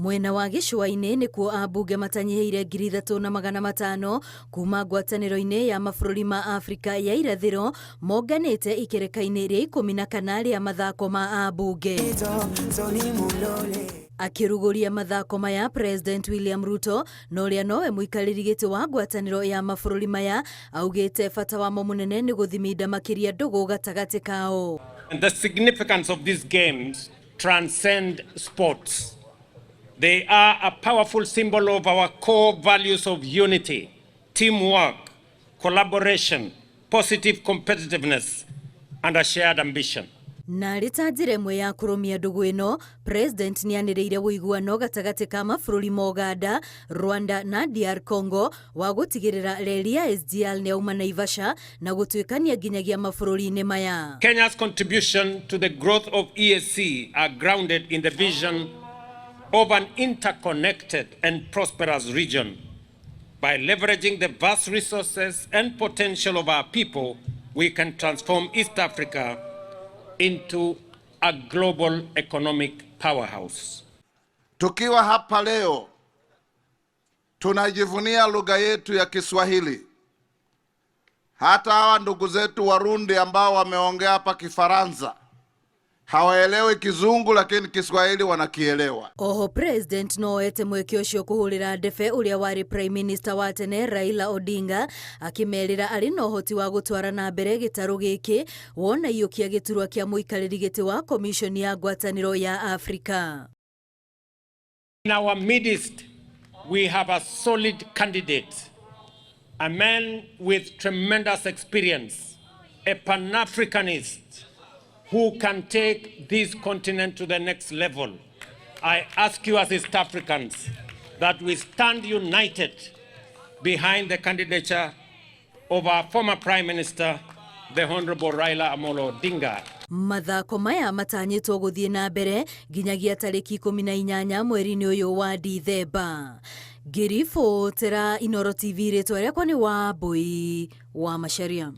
Mwena wa gĩcũa-inĩ nĩkuo ambunge matanyihĩire 3,500 kuma ngwatanĩro-inĩ ya mabũrũri ma Afrika ya irathĩro monganĩte ikereka-inĩ rĩa 14 rĩa mathako ma ambunge. Akĩrugũria mathako maya, President William Ruto na ũrĩa nowe mũikarĩri gĩtĩ wa ngwatanĩro ya mabũrũri maya augĩte bata wamo mũnene nĩ gũthiminda makĩria ndũgũ gatagatĩ kao. And the significance of these games transcend sports. They are a powerful symbol of our core values of unity, teamwork, collaboration, positive competitiveness, and a shared ambition. Na rita njĩra ĩmwe ya kũrũmia ndũgũ ĩno, President nĩanĩrĩire ũiguano gatagatĩ ka mabũrũri ma Uganda, Rwanda na DR Congo wa gũtigĩrĩra reli ya SGR nĩyauma Naivasha na gũtuĩkania nginyagia mabũrũri-inĩ maya. Kenya's contribution to the growth of EAC are grounded in the vision of an interconnected and prosperous region. By leveraging the vast resources and potential of our people, we can transform East Africa into a global economic powerhouse. Tukiwa hapa leo, tunajivunia lugha yetu ya Kiswahili. Hata hawa ndugu zetu Warundi ambao wameongea hapa Kifaransa hawaelewi Kizungu, lakini Kiswahili wanakielewa. Oho, President noete mweke ũcio kũhũrĩra ndebe ũrĩa warĩ Prime Minister wa tene Raila Odinga, akĩmerĩra arĩ na ũhoti wa gũtwara na mbere gĩtarũ gĩkĩ wona iyũkia gĩturwa kĩa mũikarĩri gĩtĩ wa Commission ya ngwatanĩro ya Afrika. In our midst, we have a solid candidate, a man with tremendous experience, a Pan-Africanist, who can take this continent to the next level. I ask you as East Africans that we stand united behind the candidature of our former Prime Minister, the Honorable Raila Amolo Odinga. Mathako maya matanyĩtwo gũthiĩ na mbere nginyagia tarĩki 18 mweri-inĩ ũyũ wa Dithemba. Ngĩribotera Inooro TV, rĩtwa rĩakwa nĩ Wambui wa Macharia.